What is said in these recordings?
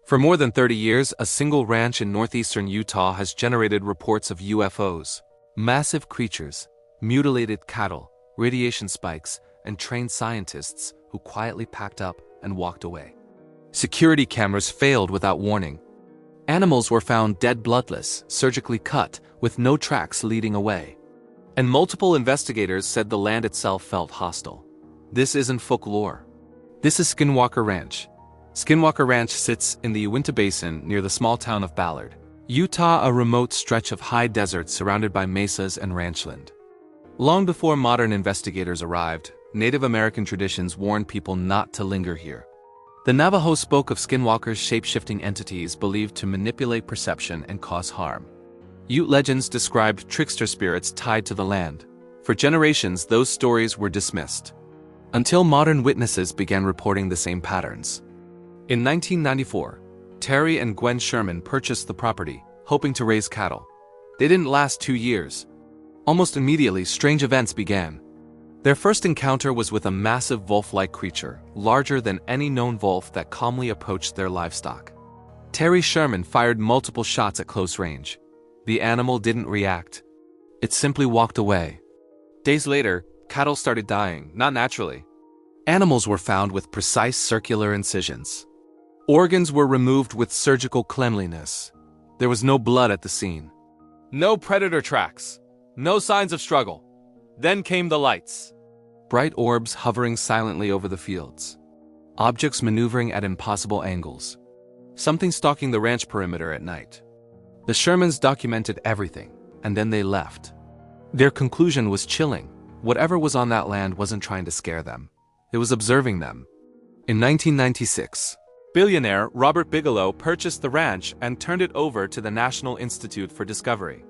For more than 30 years, a single ranch in northeastern Utah has generated reports of UFOs, massive creatures, mutilated cattle, radiation spikes, and trained scientists who quietly packed up and walked away. Security cameras failed without warning. Animals were found dead bloodless, surgically cut, with no tracks leading away. And multiple investigators said the land itself felt hostile. This isn't folklore. This is Skinwalker Ranch. Skinwalker Ranch sits in the Uinta Basin near the small town of Ballard, Utah, a remote stretch of high desert surrounded by mesas and ranchland. Long before modern investigators arrived, Native American traditions warned people not to linger here. The Navajo spoke of skinwalkers, shape-shifting entities believed to manipulate perception and cause harm. Ute legends described trickster spirits tied to the land. For generations, those stories were dismissed, until modern witnesses began reporting the same patterns. In 1994, Terry and Gwen Sherman purchased the property, hoping to raise cattle. They didn't last 2 years. Almost immediately, strange events began. Their first encounter was with a massive wolf-like creature, larger than any known wolf, that calmly approached their livestock. Terry Sherman fired multiple shots at close range. The animal didn't react. It simply walked away. Days later, cattle started dying, not naturally. Animals were found with precise circular incisions. Organs were removed with surgical cleanliness. There was no blood at the scene. No predator tracks. No signs of struggle. Then came the lights. Bright orbs hovering silently over the fields. Objects maneuvering at impossible angles. Something stalking the ranch perimeter at night. The Shermans documented everything, and then they left. Their conclusion was chilling. Whatever was on that land wasn't trying to scare them. It was observing them. In 1996, billionaire Robert Bigelow purchased the ranch and turned it over to the National Institute for Discovery.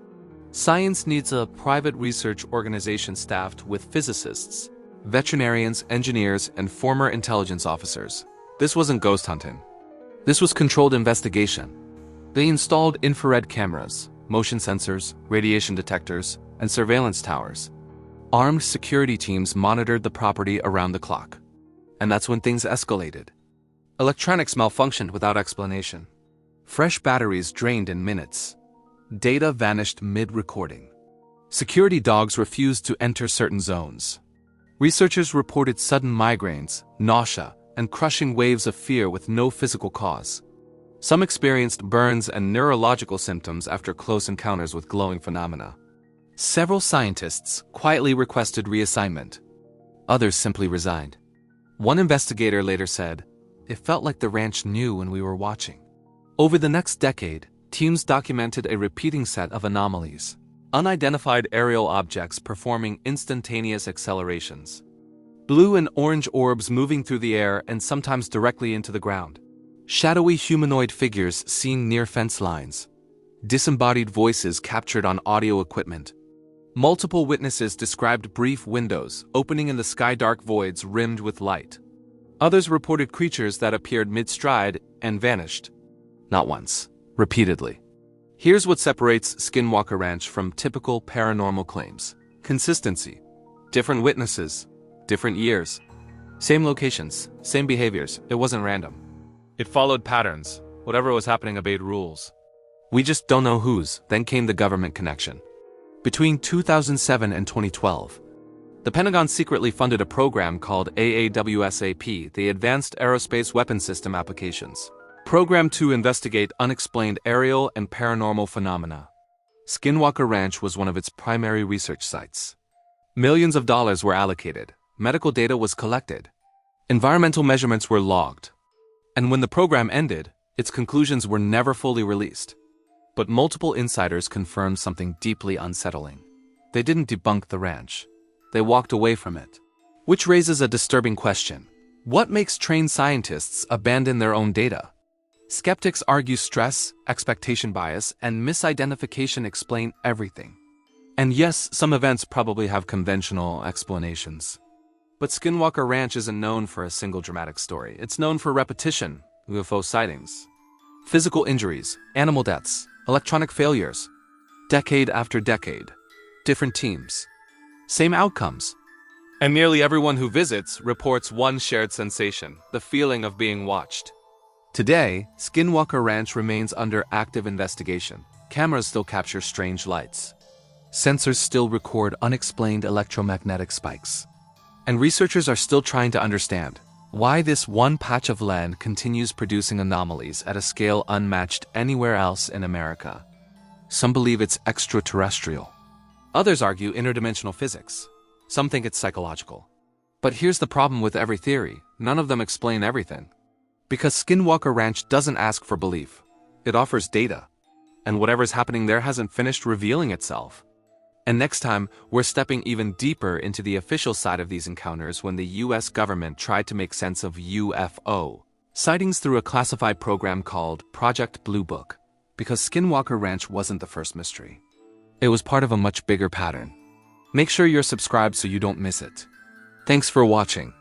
Science needs a private research organization staffed with physicists, veterinarians, engineers, and former intelligence officers. This wasn't ghost hunting. This was controlled investigation. They installed infrared cameras, motion sensors, radiation detectors, and surveillance towers. Armed security teams monitored the property around the clock. And that's when things escalated. Electronics malfunctioned without explanation. Fresh batteries drained in minutes. Data vanished mid-recording. Security dogs refused to enter certain zones. Researchers reported sudden migraines, nausea, and crushing waves of fear with no physical cause. Some experienced burns and neurological symptoms after close encounters with glowing phenomena. Several scientists quietly requested reassignment. Others simply resigned. One investigator later said, "It felt like the ranch knew when we were watching." Over the next decade, teams documented a repeating set of anomalies. Unidentified aerial objects performing instantaneous accelerations. Blue and orange orbs moving through the air and sometimes directly into the ground. Shadowy humanoid figures seen near fence lines. Disembodied voices captured on audio equipment. Multiple witnesses described brief windows opening in the sky-dark voids rimmed with light. Others reported creatures that appeared mid-stride and vanished. Not once, repeatedly. Here's what separates Skinwalker Ranch from typical paranormal claims. Consistency. Different witnesses. Different years. Same locations. Same behaviors. It wasn't random. It followed patterns. Whatever was happening obeyed rules. We just don't know whose. Then came the government connection. Between 2007 and 2012, the Pentagon secretly funded a program called AAWSAP, the Advanced Aerospace Weapon System Applications. Program to investigate unexplained aerial and paranormal phenomena. Skinwalker Ranch was one of its primary research sites. Millions of dollars were allocated. Medical data was collected. Environmental measurements were logged. And when the program ended, its conclusions were never fully released. But multiple insiders confirmed something deeply unsettling. They didn't debunk the ranch. They walked away from it. Which raises a disturbing question. What makes trained scientists abandon their own data? Skeptics argue stress, expectation bias, and misidentification explain everything. And yes, some events probably have conventional explanations. But Skinwalker Ranch isn't known for a single dramatic story. It's known for repetition, UFO sightings, physical injuries, animal deaths, electronic failures. Decade after decade. Different teams. Same outcomes. And nearly everyone who visits reports one shared sensation, the feeling of being watched. Today, Skinwalker Ranch remains under active investigation. Cameras still capture strange lights. Sensors still record unexplained electromagnetic spikes. And researchers are still trying to understand why this one patch of land continues producing anomalies at a scale unmatched anywhere else in America. Some believe it's extraterrestrial. Others argue interdimensional physics. Some think it's psychological. But here's the problem with every theory: none of them explain everything. Because Skinwalker Ranch doesn't ask for belief. It offers data. And whatever's happening there hasn't finished revealing itself. And next time, we're stepping even deeper into the official side of these encounters when the US government tried to make sense of UFO sightings through a classified program called Project Blue Book. Because Skinwalker Ranch wasn't the first mystery. It was part of a much bigger pattern. Make sure you're subscribed so you don't miss it. Thanks for watching.